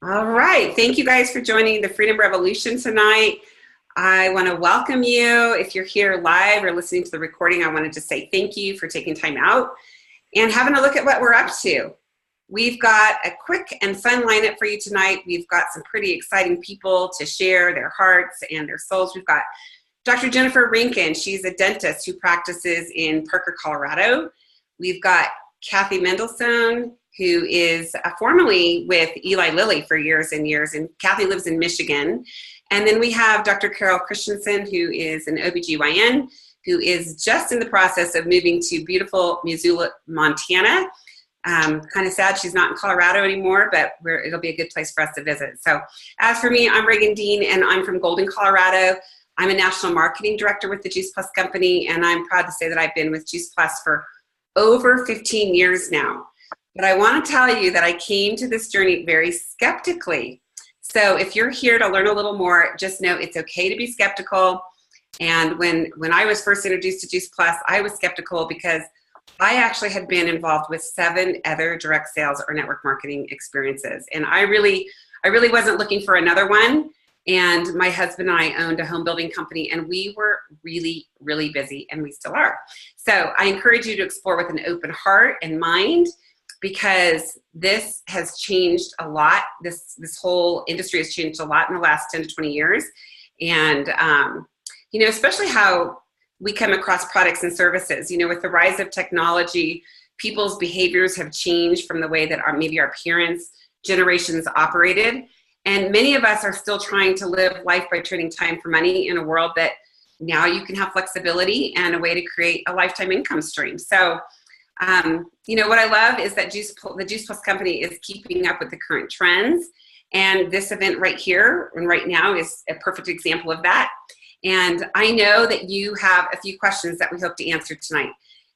All right. Thank you guys for joining the Freedom Revolution tonight. I want to welcome you. If you're here live or listening to the recording, I wanted to say thank you for taking time out and having a look at what we're up to. We've got a quick and fun lineup for you tonight. We've got some pretty exciting people to share their hearts and their souls. We've got Dr. Jennifer Rankin. She's a dentist who practices in Parker, Colorado. We've got Cathy Mendolsohn, who is formerly with Eli Lilly for years and years, and Cathy lives in Michigan. And then we have Dr. Carole Christensen, who is an OBGYN, who is just in the process of moving to beautiful Missoula, Montana. Kind of sad she's not in Colorado anymore, but it'll be a good place for us to visit. So as for me, I'm Reagan Dean, and I'm from Golden, Colorado. I'm a national marketing director with the Juice Plus company, and I'm proud to say that I've been with Juice Plus for over 15 years now. But I want to tell you that I came to this journey very skeptically. So if you're here to learn a little more, just know it's okay to be skeptical. And when I was first introduced to Juice Plus, I was skeptical because I actually had been involved with 7 other direct sales or network marketing experiences. And I really wasn't looking for another one. And my husband and I owned a home building company, and we were really, really busy, and we still are. So I encourage you to explore with an open heart and mind, because this has changed a lot. This whole industry has changed a lot in the last 10 to 20 years. And, especially how we come across products and services. With the rise of technology, people's behaviors have changed from the way that maybe our parents' generations operated. And many of us are still trying to live life by trading time for money in a world that now you can have flexibility and a way to create a lifetime income stream. So, what I love is that the Juice Plus company is keeping up with the current trends. And this event right here and right now is a perfect example of that. And I know that you have a few questions that we hope to answer tonight.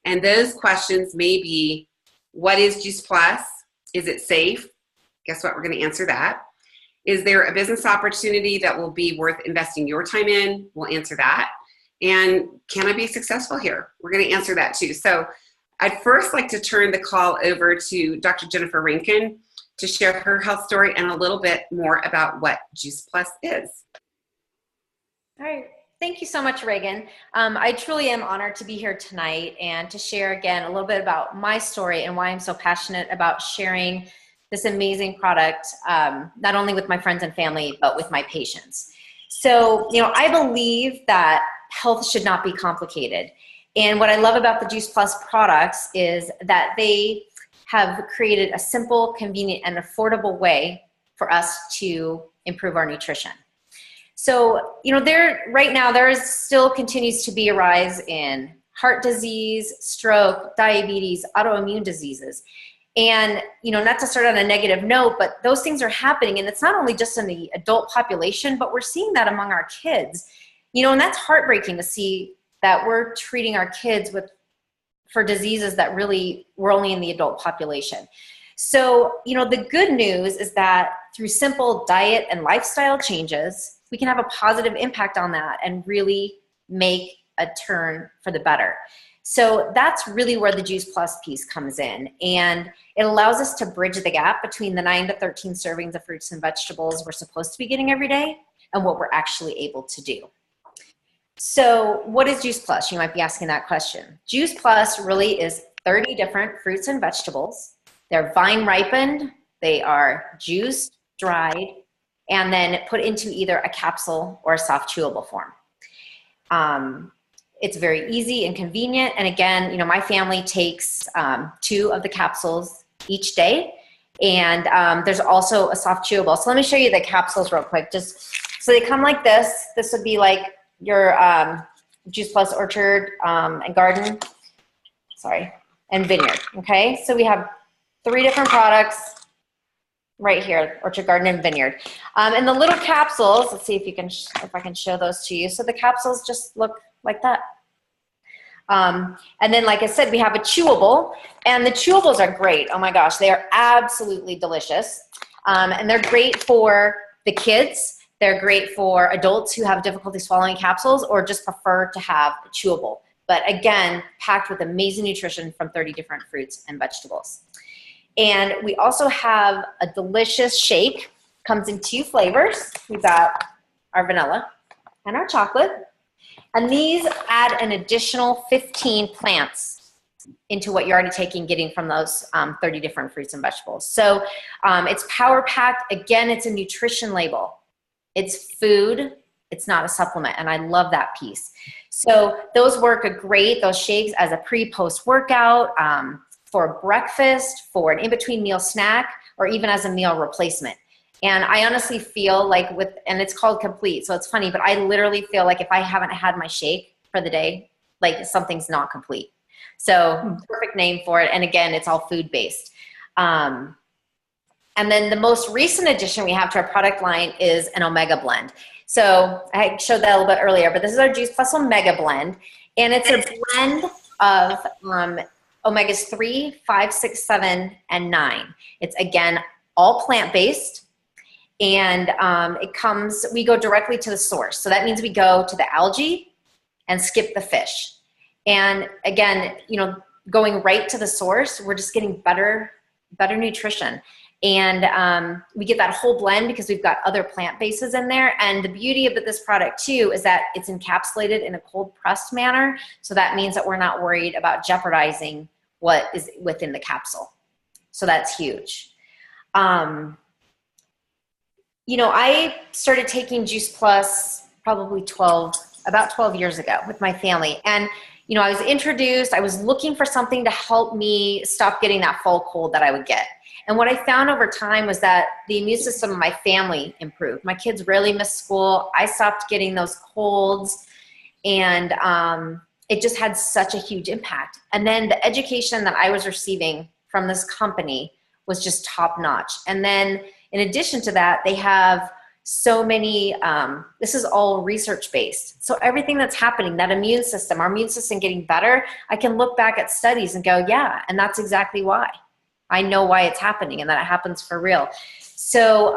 And those questions may be, what is Juice Plus? Is it safe? Guess what? We're going to answer that. Is there a business opportunity that will be worth investing your time in? We'll answer that. And can I be successful here? We're going to answer that too. So I'd first like to turn the call over to Dr. Jennifer Rankin to share her health story and a little bit more about what Juice Plus is. All right. Thank you so much, Reagan. I truly am honored to be here tonight and to share again a little bit about my story and why I'm so passionate about sharing this amazing product, not only with my friends and family, but with my patients. So, I believe that health should not be complicated. And what I love about the Juice Plus products is that they have created a simple, convenient, and affordable way for us to improve our nutrition. So, right now there still continues to be a rise in heart disease, stroke, diabetes, autoimmune diseases. And, not to start on a negative note, but those things are happening. And it's not only just in the adult population, but we're seeing that among our kids. And that's heartbreaking to see that we're treating our kids for diseases that really were only in the adult population. So, the good news is that through simple diet and lifestyle changes, we can have a positive impact on that and really make a turn for the better. So that's really where the Juice Plus piece comes in. And it allows us to bridge the gap between the 9 to 13 servings of fruits and vegetables we're supposed to be getting every day and what we're actually able to do. So what is Juice Plus? You might be asking that question. Juice Plus really is 30 different fruits and vegetables. They're vine ripened, they are juiced, dried, and then put into either a capsule or a soft chewable form. It's very easy and convenient. And again, my family takes 2 of the capsules each day. And there's also a soft chewable. So let me show you the capsules real quick. So they come like this. This would be like your Juice Plus Orchard and Garden, and Vineyard, okay? So we have 3 different products right here, Orchard, Garden, and Vineyard. And the little capsules, let's see if I can show those to you. So the capsules just look like that. And then, like I said, we have a chewable, and the chewables are great. Oh my gosh, they are absolutely delicious. And they're great for the kids. They're great for adults who have difficulty swallowing capsules or just prefer to have a chewable. But again, packed with amazing nutrition from 30 different fruits and vegetables. And we also have a delicious shake Comes in 2 flavors. We've got our vanilla and our chocolate. And these add an additional 15 plants into what you're already taking, getting from those 30 different fruits and vegetables. So it's power packed. Again, it's a nutrition label. It's food. It's not a supplement. And I love that piece. So those work great, those shakes, as a pre-post workout, for breakfast, for an in-between meal snack, or even as a meal replacement. And I honestly feel like and it's called Complete, so it's funny, but I literally feel like if I haven't had my shake for the day, like something's not complete. So perfect name for it. And again, it's all food-based. And then the most recent addition we have to our product line is an Omega Blend. So I showed that a little bit earlier, but this is our Juice Plus Omega Blend. And it's a blend of omegas 3, 5, 6, 7, and 9. It's, again, all plant-based. And we go directly to the source. So that means we go to the algae and skip the fish. And again, going right to the source, we're just getting better nutrition. And we get that whole blend because we've got other plant bases in there. And the beauty of this product too is that it's encapsulated in a cold pressed manner. So that means that we're not worried about jeopardizing what is within the capsule. So that's huge. I started taking Juice Plus probably about 12 years ago with my family. And, I was introduced, I was looking for something to help me stop getting that fall cold that I would get. And what I found over time was that the immune system of my family improved. My kids rarely missed school. I stopped getting those colds, and it just had such a huge impact. And then the education that I was receiving from this company was just top notch. And then in addition to that, they have so many, this is all research based. So everything that's happening, that immune system, our immune system getting better, I can look back at studies and go, yeah, and that's exactly why. I know why it's happening and that it happens for real. So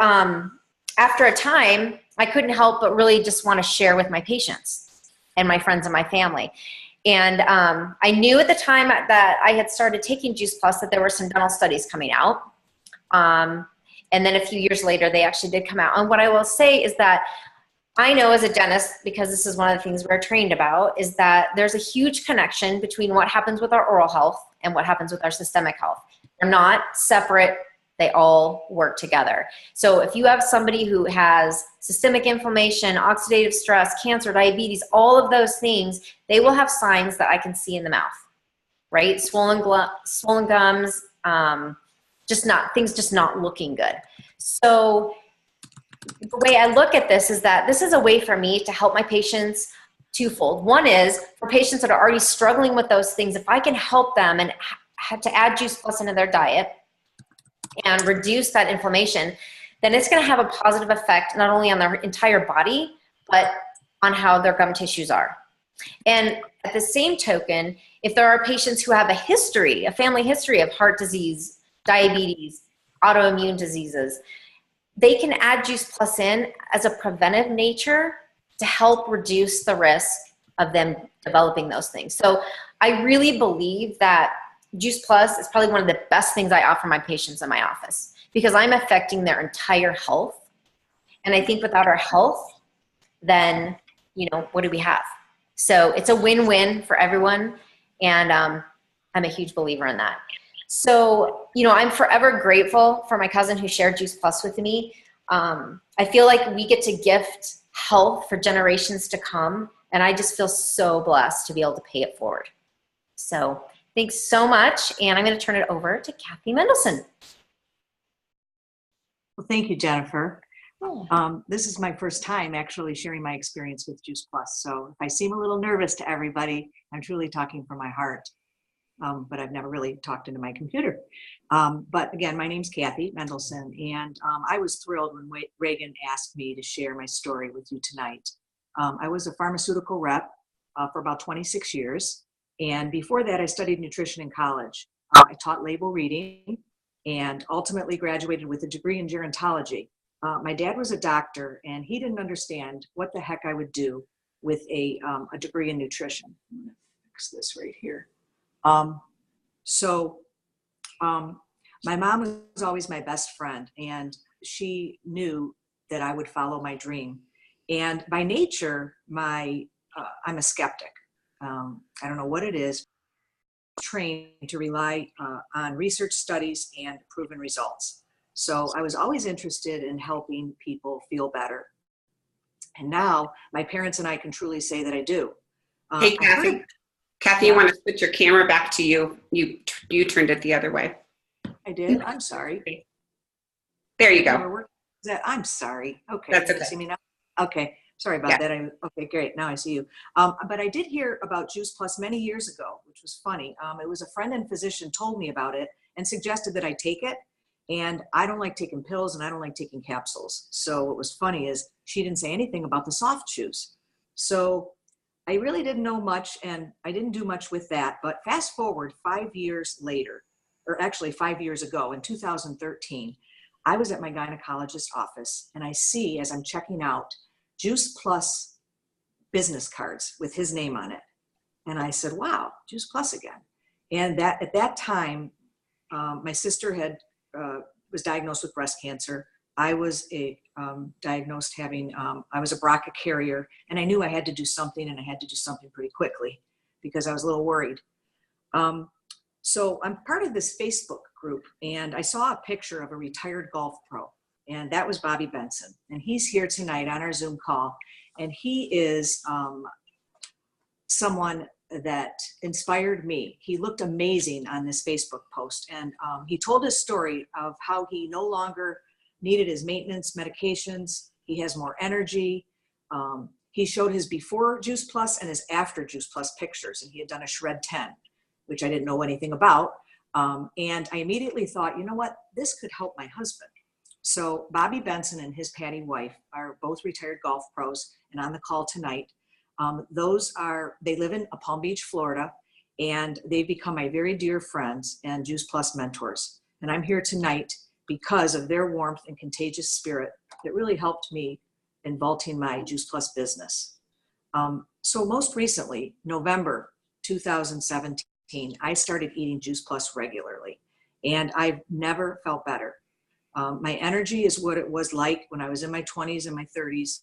after a time, I couldn't help but really just want to share with my patients and my friends and my family. And I knew at the time that I had started taking Juice Plus that there were some dental studies coming out. And then a few years later, they actually did come out. And what I will say is that I know as a dentist, because this is one of the things we're trained about, is that there's a huge connection between what happens with our oral health and what happens with our systemic health. They're not separate. They all work together. So if you have somebody who has systemic inflammation, oxidative stress, cancer, diabetes, all of those things, they will have signs that I can see in the mouth, right? Swollen gums, things just not looking good. So the way I look at this is that this is a way for me to help my patients twofold. One is for patients that are already struggling with those things, if I can help them and to add Juice Plus into their diet and reduce that inflammation, then it's going to have a positive effect not only on their entire body, but on how their gum tissues are. And at the same token, if there are patients who have a family history of heart disease, diabetes, autoimmune diseases, they can add Juice Plus in as a preventive nature to help reduce the risk of them developing those things. So I really believe that Juice Plus is probably one of the best things I offer my patients in my office because I'm affecting their entire health. And I think without our health, then, what do we have? So it's a win-win for everyone. And I'm a huge believer in that. So, I'm forever grateful for my cousin who shared Juice Plus with me. I feel like we get to gift health for generations to come. And I just feel so blessed to be able to pay it forward. So thanks so much. And I'm going to turn it over to Cathy Mendolsohn. Well, thank you, Jennifer. This is my first time actually sharing my experience with Juice Plus. So if I seem a little nervous to everybody, I'm truly talking from my heart. But I've never really talked into my computer. But again, my name's Cathy Mendolsohn, and I was thrilled when Reagan asked me to share my story with you tonight. I was a pharmaceutical rep for about 26 years, and before that I studied nutrition in college. I taught label reading and ultimately graduated with a degree in gerontology. My dad was a doctor, and he didn't understand what the heck I would do with a degree in nutrition. I'm gonna fix this right here. My mom was always my best friend, and she knew that I would follow my dream. And by nature, I'm a skeptic. I don't know what it is. Trained to rely on research studies and proven results. So I was always interested in helping people feel better. And now my parents and I can truly say that I do. Hey, Cathy. Cathy, you want to switch your camera back to you? You turned it the other way. I did. I'm sorry. There you go. I'm sorry. Okay. That's okay. You see me now? Okay. Sorry about that. Okay, great. Now I see you. But I did hear about Juice Plus many years ago, which was funny. It was a friend and physician told me about it and suggested that I take it. And I don't like taking pills and I don't like taking capsules. So what was funny is she didn't say anything about the soft chews. So I really didn't know much and I didn't do much with that. But fast forward 5 years later, or actually 5 years ago in 2013, I was at my gynecologist's office and I see as I'm checking out Juice Plus business cards with his name on it. And I said, wow, Juice Plus again. And that at that time, my sister was diagnosed with breast cancer. I was diagnosed having, I was a BRCA carrier, and I knew I had to do something, and I had to do something pretty quickly because I was a little worried. So I'm part of this Facebook group, and I saw a picture of a retired golf pro, and that was Bobby Benson. And he's here tonight on our Zoom call, and he is someone that inspired me. He looked amazing on this Facebook post, and he told his story of how he no longer needed his maintenance medications. He has more energy. He showed his before Juice Plus and his after Juice Plus pictures, and he had done a Shred 10, which I didn't know anything about. And I immediately thought, you know what, this could help my husband. So Bobby Benson and his Patty wife are both retired golf pros and on the call tonight. They live in Palm Beach, Florida, and they've become my very dear friends and Juice Plus mentors. And I'm here tonight because of their warmth and contagious spirit that really helped me in vaulting my Juice Plus business. So most recently, November 2017, I started eating Juice Plus regularly, and I've never felt better. My energy is what it was like when I was in my 20s and my 30s,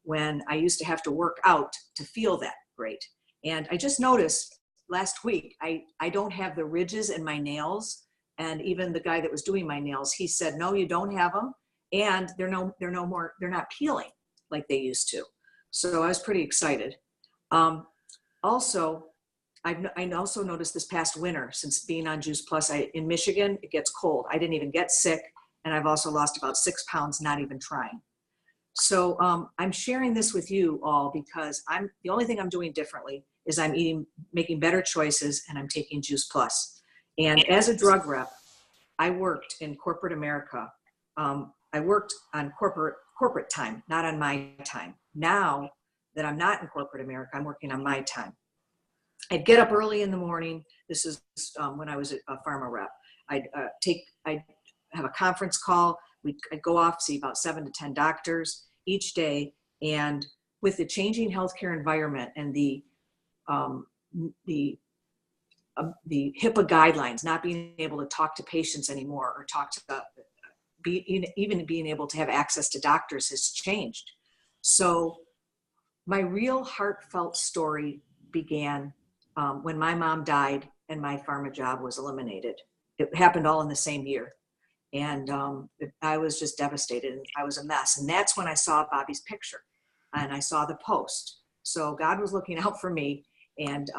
when I used to have to work out to feel that great. And I just noticed last week, I don't have the ridges in my nails. And even the guy that was doing my nails, he said, no, you don't have them. And they're not peeling like they used to. So I was pretty excited. Also, I also noticed this past winter, since being on Juice Plus, in Michigan, it gets cold. I didn't even get sick. And I've also lost about 6 pounds, not even trying. So I'm sharing this with you all because the only thing I'm doing differently is I'm making better choices, and I'm taking Juice Plus. And as a drug rep, I worked in corporate America. I worked on corporate time, not on my time. Now that I'm not in corporate America, I'm working on my time. I'd get up early in the morning. This is when I was a pharma rep. I'd have a conference call. I'd go off, see about 7 to 10 doctors each day. And with the changing healthcare environment and the HIPAA guidelines, not being able to talk to patients anymore or even being able to have access to doctors has changed. So my real heartfelt story began when my mom died and my pharma job was eliminated. It happened all in the same year. And I was just devastated, and I was a mess. And that's when I saw Bobby's picture and I saw the post. So God was looking out for me. And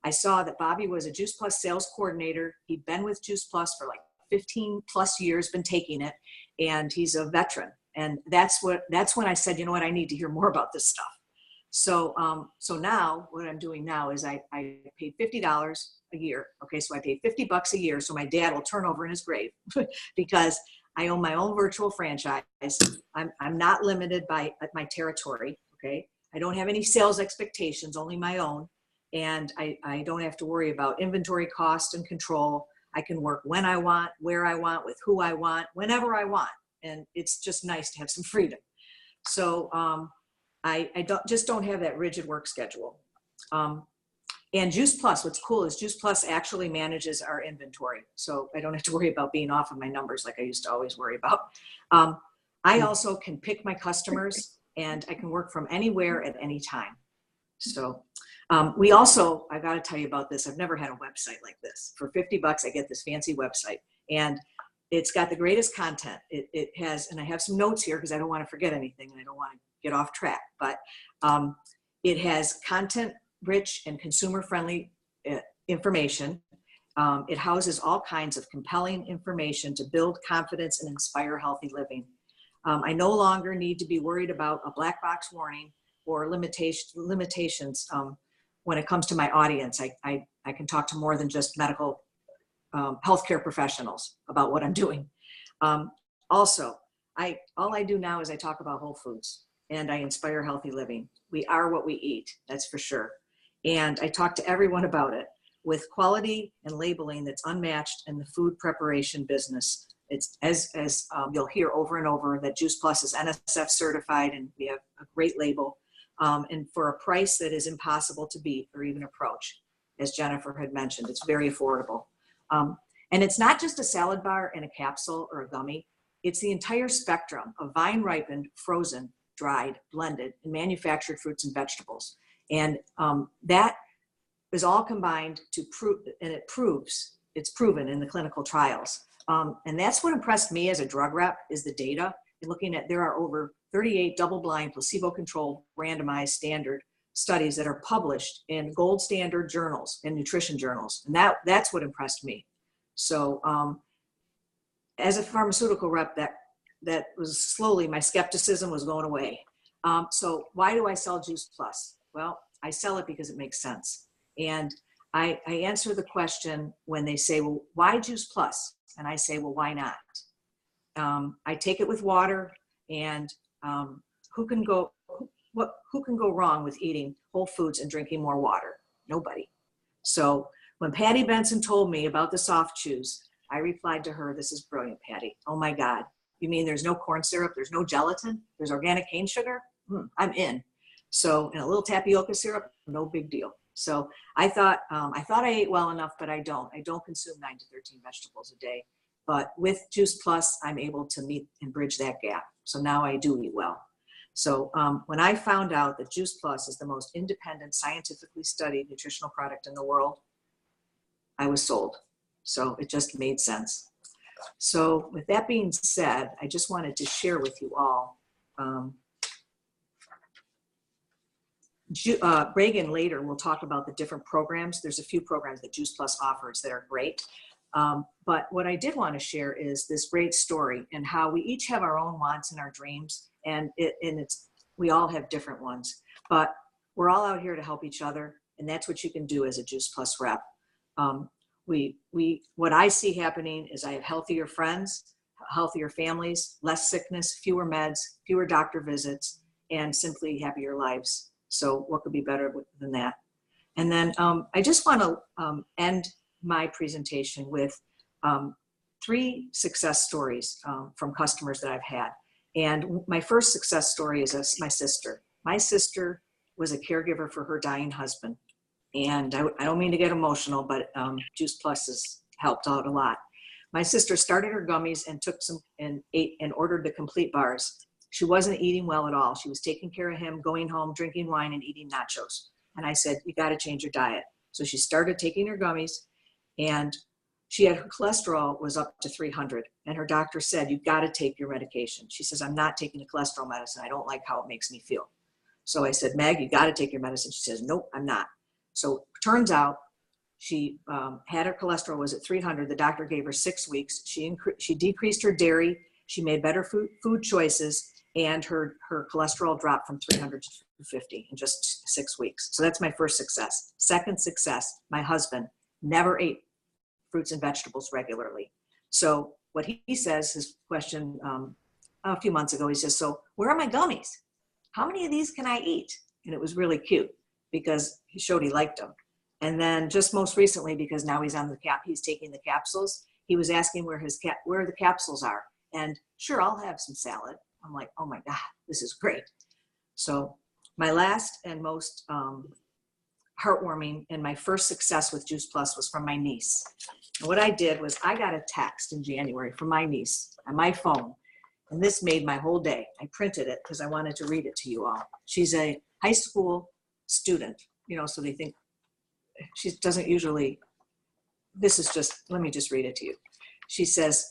I saw that Bobby was a Juice Plus sales coordinator. He'd been with Juice Plus for like 15 plus years, been taking it, and he's a veteran. And that's when I said, you know what, I need to hear more about this stuff. So now what I'm doing now is I paid $50 a year. Okay, so I pay $50 a year so my dad will turn over in his grave because I own my own virtual franchise. I'm not limited by my territory. Okay, I don't have any sales expectations, only my own, and I don't have to worry about inventory cost and control. I can work when I want, where I want, with who I want, whenever I want, and it's just nice to have some freedom. So I don't have that rigid work schedule. And Juice Plus, what's cool is Juice Plus actually manages our inventory. So I don't have to worry about being off of my numbers like I used to always worry about. I also can pick my customers, and I can work from anywhere at any time. So we also, I got to tell you about this. I've never had a website like this. For $50, I get this fancy website, and it's got the greatest content. It has, and I have some notes here because I don't want to forget anything and I don't want to get off track, but it has content-rich and consumer-friendly information. It houses all kinds of compelling information to build confidence and inspire healthy living. I no longer need to be worried about a black box warning or limitations when it comes to my audience. I can talk to more than just medical healthcare professionals about what I'm doing. Also, all I do now is I talk about whole foods and I inspire healthy living. We are what we eat, that's for sure. And I talk to everyone about it with quality and labeling that's unmatched in the food preparation business. It's as you'll hear over and over that Juice Plus is NSF certified, and we have a great label, and for a price that is impossible to beat or even approach. As Jennifer had mentioned, it's very affordable. And it's not just a salad bar and a capsule or a gummy. It's the entire spectrum of vine-ripened, frozen, dried, blended, and manufactured fruits and vegetables. And that is all combined to prove, and it's proven in the clinical trials. And that's what impressed me as a drug rep is the data. And looking at, there are over 38 double-blind, placebo-controlled, randomized standard studies that are published in gold standard journals and nutrition journals. And that's what impressed me. So as a pharmaceutical rep, that was slowly, my skepticism was going away. So why do I sell Juice Plus? Well, I sell it because it makes sense. And I answer the question when they say, well, why Juice Plus? And I say, well, why not? I take it with water, and who can go wrong with eating whole foods and drinking more water? Nobody. So when Patty Benson told me about the soft chews, I replied to her, this is brilliant, Patty. Oh my God. You mean there's no corn syrup, there's no gelatin, there's organic cane sugar? I'm in. So, and a little tapioca syrup, no big deal. So I thought I ate well enough, but I don't. I don't consume 9 to 13 vegetables a day. But with Juice Plus, I'm able to meet and bridge that gap. So now I do eat well. So when I found out that Juice Plus is the most independent, scientifically studied nutritional product in the world, I was sold. So it just made sense. So with that being said, I just wanted to share with you all, Reagan later will talk about the different programs. There's a few programs that Juice Plus offers that are great. But what I did want to share is this great story and how we each have our own wants and our dreams, and we all have different ones, but we're all out here to help each other, and that's what you can do as a Juice Plus rep. What I see happening is I have healthier friends, healthier families, less sickness, fewer meds, fewer doctor visits, and simply happier lives. So what could be better than that? And then I just want to end my presentation with 3 success stories from customers that I've had. And my first success story is my sister. My sister was a caregiver for her dying husband. And I don't mean to get emotional, but Juice Plus has helped out a lot. My sister started her gummies and took some and ate and ordered the complete bars. She wasn't eating well at all. She was taking care of him, going home, drinking wine, and eating nachos. And I said, you got to change your diet. So she started taking her gummies, and her cholesterol was up to 300. And her doctor said, you've got to take your medication. She says, I'm not taking a cholesterol medicine. I don't like how it makes me feel. So I said, Meg, you got to take your medicine. She says, nope, I'm not. So turns out she had her cholesterol was at 300. The doctor gave her 6 weeks. She decreased her dairy. She made better food choices, and her cholesterol dropped from 300 to 250 in just 6 weeks. So that's my first success. Second success, my husband never ate fruits and vegetables regularly. So what he says, his question a few months ago, he says, so where are my gummies? How many of these can I eat? And it was really cute because he showed he liked them. And then just most recently, because now he's taking the capsules, he was asking where the capsules are. And sure, I'll have some salad. I'm like, oh my God, this is great. So my last and most heartwarming, and my first success with Juice Plus was from my niece. And what I did was I got a text in January from my niece on my phone, and this made my whole day. I printed it because I wanted to read it to you all. She's a high school student, so they think she doesn't usually, this is just, let me just read it to you. She says,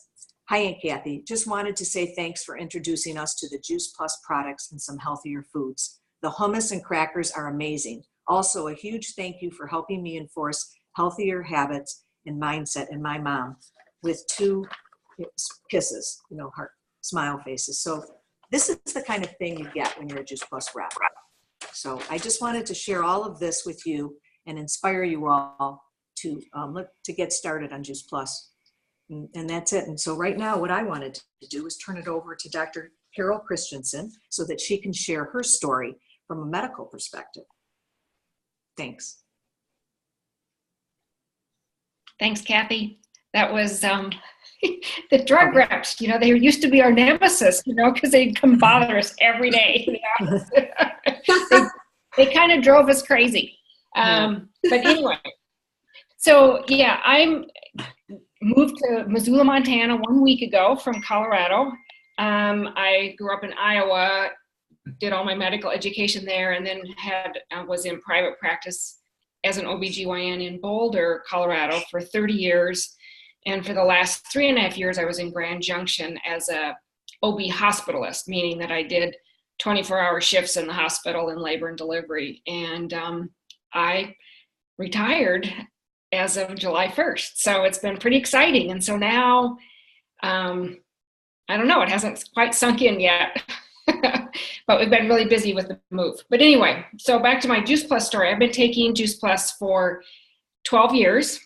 "Hi, Aunt Cathy. Just wanted to say thanks for introducing us to the Juice Plus products and some healthier foods. The hummus and crackers are amazing. Also, a huge thank you for helping me enforce healthier habits and mindset in my mom," with 2 kisses, heart smile faces. So this is the kind of thing you get when you're a Juice Plus rep. So I just wanted to share all of this with you and inspire you all to get started on Juice Plus. And that's it. And so right now, what I wanted to do is turn it over to Dr. Carole Christensen so that she can share her story from a medical perspective. Thanks. Thanks, Cathy. That was the drug reps. They used to be our nemesis, because they'd come bother us every day. They kind of drove us crazy. But anyway, so yeah, I moved to Missoula, Montana 1 week ago from Colorado. I grew up in Iowa, did all my medical education there, and then was in private practice as an OBGYN in Boulder, Colorado for 30 years. And for the last 3.5 years, I was in Grand Junction as a OB hospitalist, meaning that I did 24-hour shifts in the hospital in labor and delivery. And I retired as of July 1st. So it's been pretty exciting. And so now, I don't know, it hasn't quite sunk in yet, but we've been really busy with the move. But anyway, so back to my Juice Plus story. I've been taking Juice Plus for 12 years.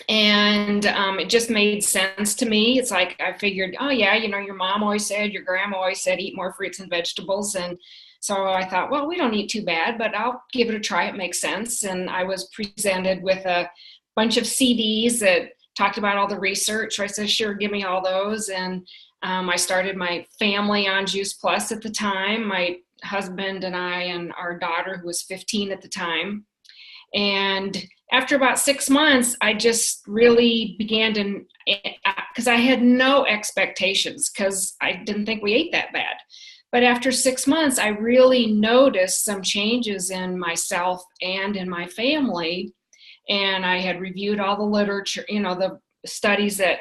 And it just made sense to me. It's like I figured, oh yeah, your mom always said, your grandma always said, eat more fruits and vegetables. And so I thought, well, we don't eat too bad, but I'll give it a try. It makes sense. And I was presented with a bunch of CDs that talked about all the research. So I said, sure, give me all those. And I started my family on Juice Plus at the time, my husband and I and our daughter, who was 15 at the time. And after about 6 months, I just really began to, because I had no expectations, because I didn't think we ate that bad. But after 6 months, I really noticed some changes in myself and in my family. And I had reviewed all the literature, the studies that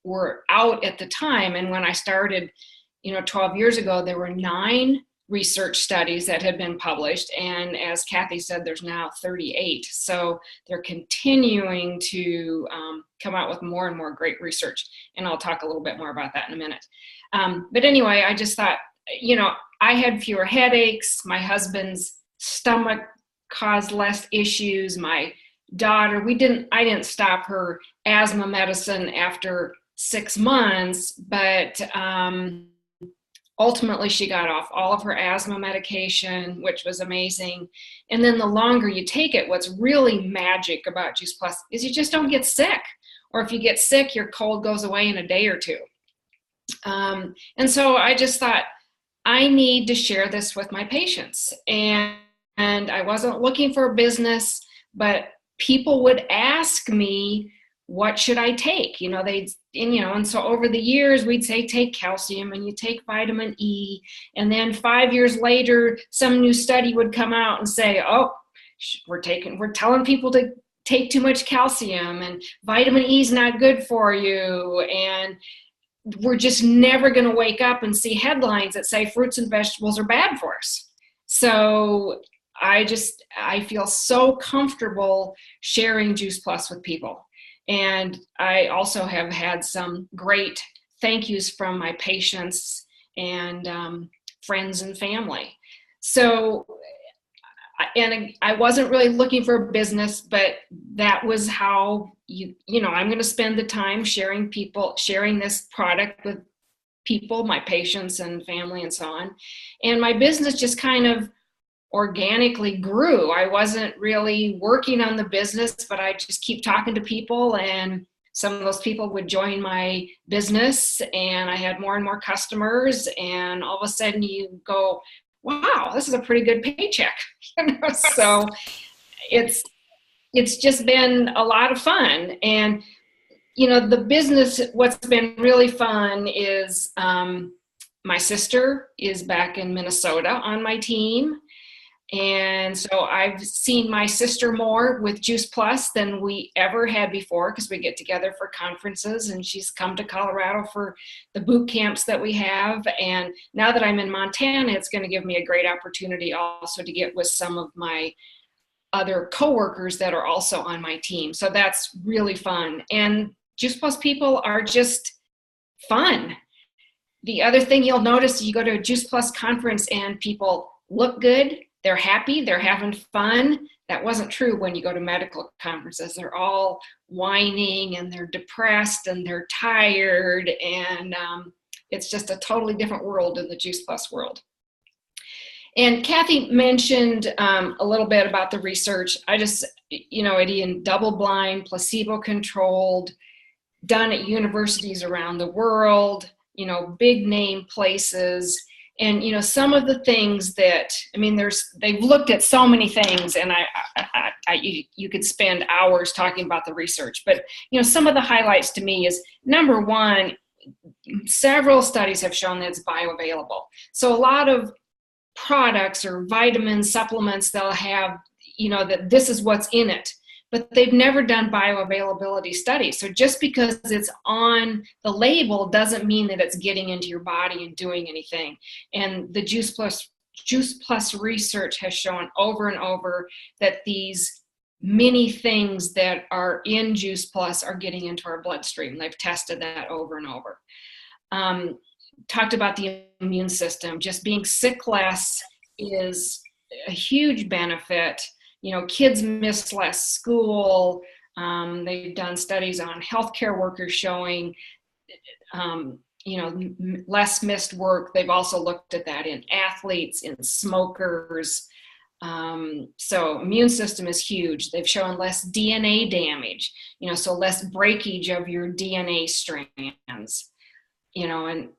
were out at the time. And when I started, 12 years ago, there were 9 research studies that had been published. And as Cathy said, there's now 38. So they're continuing to come out with more and more great research. And I'll talk a little bit more about that in a minute. But anyway, I just thought, I had fewer headaches. My husband's stomach caused less issues. My daughter, I didn't stop her asthma medicine after 6 months, but ultimately she got off all of her asthma medication, which was amazing. And then the longer you take it, what's really magic about Juice Plus is you just don't get sick. Or if you get sick, your cold goes away in a day or two. And so I just thought, I need to share this with my patients. And I wasn't looking for a business, but people would ask me, what should I take? And so over the years, we'd say, take calcium and you take vitamin E. And then 5 years later, some new study would come out and say, oh, we're telling people to take too much calcium and vitamin E is not good for you. And we're just never going to wake up and see headlines that say fruits and vegetables are bad for us. So I feel so comfortable sharing Juice Plus with people. And I also have had some great thank yous from my patients and friends and family. So, and I wasn't really looking for a business, but that was how I'm going to spend the time sharing this product with people, my patients and family and so on. And my business just kind of organically grew. I wasn't really working on the business, but I just keep talking to people, and some of those people would join my business, and I had more and more customers, and all of a sudden you go, wow, this is a pretty good paycheck. So it's just been a lot of fun. And, the business, what's been really fun is my sister is back in Minnesota on my team. And so I've seen my sister more with Juice Plus than we ever had before, because we get together for conferences, and she's come to Colorado for the boot camps that we have. And now that I'm in Montana, it's going to give me a great opportunity also to get with some of my other coworkers that are also on my team. So that's really fun. And Juice Plus people are just fun. The other thing you'll notice, you go to a Juice Plus conference and people look good. They're happy, they're having fun. That wasn't true when you go to medical conferences. They're all whining and they're depressed and they're tired, and it's just a totally different world in the Juice Plus world. And Cathy mentioned a little bit about the research. I just, in double-blind, placebo-controlled, done at universities around the world, big name places. And, some of the things that, they've looked at so many things, and you could spend hours talking about the research, but, some of the highlights to me is, number one, several studies have shown that it's bioavailable. So a lot of products or vitamins, supplements, they'll have, that this is what's in it, but they've never done bioavailability studies. So just because it's on the label doesn't mean that it's getting into your body and doing anything. And the Juice Plus research has shown over and over that these many things that are in Juice Plus are getting into our bloodstream. They've tested that over and over. Talked about the immune system. Just being sick less is a huge benefit. Kids miss less school. They've done studies on healthcare workers showing, less missed work. They've also looked at that in athletes, in smokers. So immune system is huge. They've shown less DNA damage, so less breakage of your DNA strands, and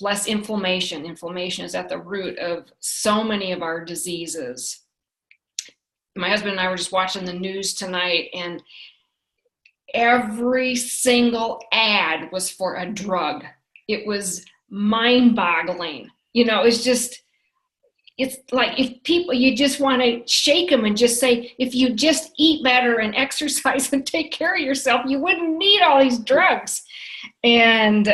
less inflammation. Inflammation is at the root of so many of our diseases. My husband and I were just watching the news tonight, and every single ad was for a drug. It was mind-boggling. It's like, if people, you just want to shake them and just say, if you just eat better and exercise and take care of yourself, you wouldn't need all these drugs. And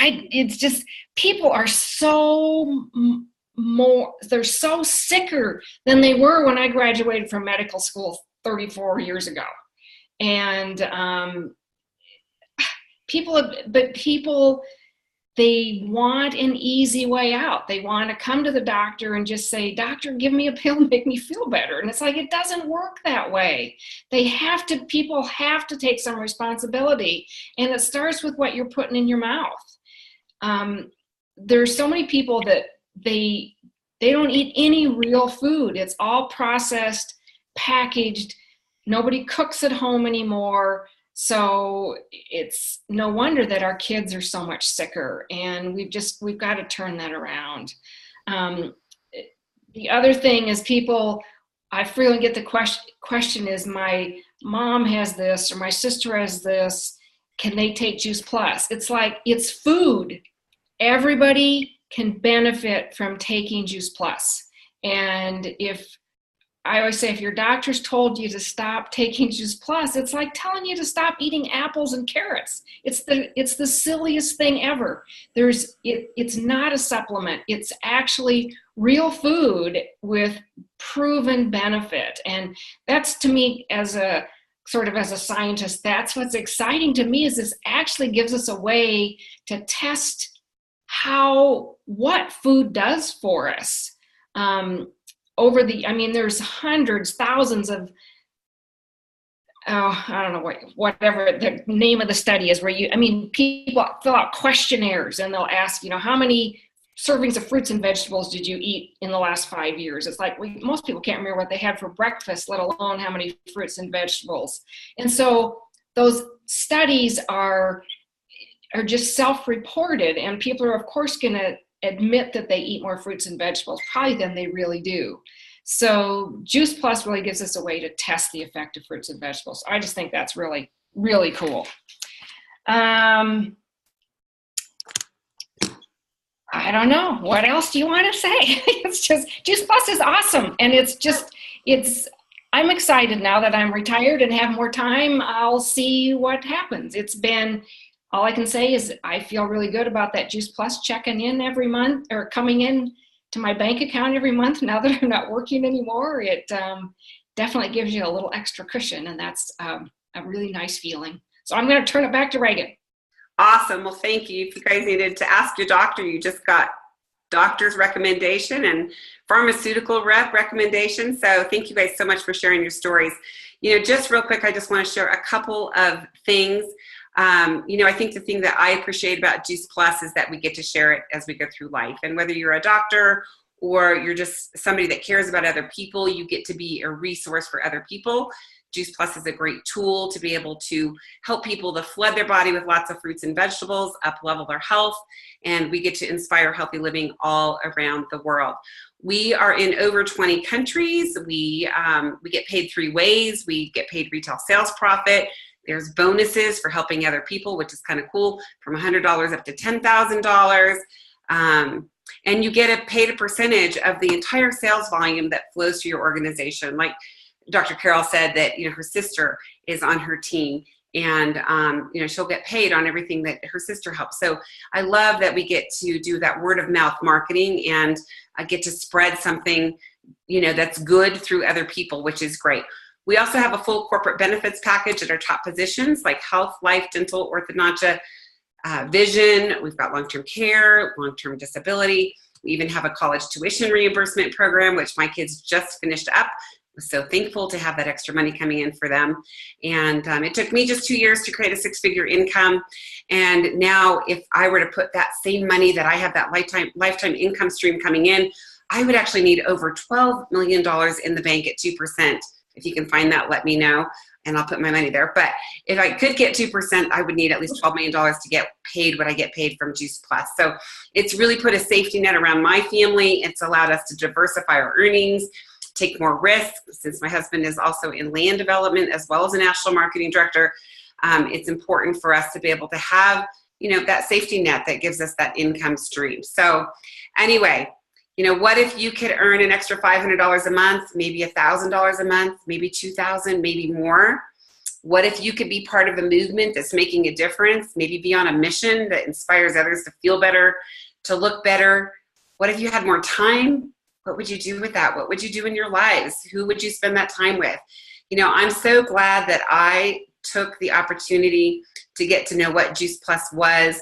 it's just, people are they're so sicker than they were when I graduated from medical school 34 years ago. And people, they want an easy way out. They want to come to the doctor and just say, doctor, give me a pill, make me feel better. And it's like, it doesn't work that way. People have to take some responsibility. And it starts with what you're putting in your mouth. There's so many people that they don't eat any real food. It's all processed, packaged. Nobody cooks at home anymore. So it's no wonder that our kids are so much sicker, and we've got to turn that around. The other thing is, I frequently get the question is, my mom has this or my sister has this, can they take Juice Plus? It's like, it's food. Everybody can benefit from taking Juice Plus. And I always say, if your doctor's told you to stop taking Juice Plus, it's like telling you to stop eating apples and carrots. It's the silliest thing ever. It's not a supplement. It's actually real food with proven benefit. And that's, to me, as a scientist, that's what's exciting to me, is this actually gives us a way to test what food does for us. There's hundreds, thousands of, I don't know whatever the name of the study is, where people fill out questionnaires and they'll ask, how many servings of fruits and vegetables did you eat in the last 5 years? It's like, most people can't remember what they had for breakfast, let alone how many fruits and vegetables. And so those studies are just self-reported, and people are, of course, going to admit that they eat more fruits and vegetables probably than they really do. So Juice Plus really gives us a way to test the effect of fruits and vegetables. I just think that's really, really cool. I don't know. What else do you want to say? It's just, Juice Plus is awesome. And I'm excited now that I'm retired and have more time. I'll see what happens. All I can say is I feel really good about that Juice Plus checking in every month, or coming in to my bank account every month now that I'm not working anymore. It definitely gives you a little extra cushion, and that's a really nice feeling. So I'm going to turn it back to Reagan. Awesome. Well, thank you. If you guys needed to ask your doctor, you just got doctor's recommendation and pharmaceutical rep recommendation. So thank you guys so much for sharing your stories. Just real quick, I just want to share a couple of things. I think the thing that I appreciate about Juice Plus is that we get to share it as we go through life. And whether you're a doctor or you're just somebody that cares about other people, you get to be a resource for other people. Juice Plus is a great tool to be able to help people to flood their body with lots of fruits and vegetables, up-level their health, and we get to inspire healthy living all around the world. We are in over 20 countries. We get paid 3 ways. We get paid retail sales profit. There's bonuses for helping other people, which is kind of cool, from $100 up to $10,000. And you get paid a percentage of the entire sales volume that flows through your organization. Like Dr. Carole said that, her sister is on her team, and, she'll get paid on everything that her sister helps. So I love that we get to do that word of mouth marketing, and I get to spread something, that's good through other people, which is great. We also have a full corporate benefits package at our top positions like health, life, dental, orthodontia, vision. We've got long-term care, long-term disability. We even have a college tuition reimbursement program, which my kids just finished up. I was so thankful to have that extra money coming in for them. And it took me just 2 years to create a 6-figure income. And now if I were to put that same money that I have, that lifetime income stream coming in, I would actually need over $12 million in the bank at 2%. If you can find that, let me know, and I'll put my money there. But if I could get 2%, I would need at least $12 million to get paid what I get paid from Juice Plus. So it's really put a safety net around my family. It's allowed us to diversify our earnings, take more risks. Since my husband is also in land development as well as a national marketing director, it's important for us to be able to have, that safety net that gives us that income stream. So anyway, what if you could earn an extra $500 a month, maybe $1,000 a month, maybe $2,000, maybe more? What if you could be part of a movement that's making a difference, maybe be on a mission that inspires others to feel better, to look better? What if you had more time? What would you do with that? What would you do in your lives? Who would you spend that time with? I'm so glad that I took the opportunity to get to know what Juice Plus was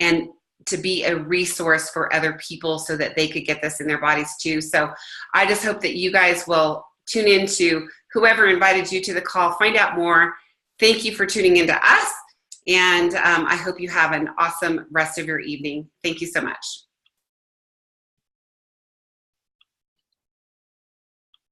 and to be a resource for other people so that they could get this in their bodies too. So I just hope that you guys will tune into whoever invited you to the call, find out more. Thank you for tuning into us. And I hope you have an awesome rest of your evening. Thank you so much.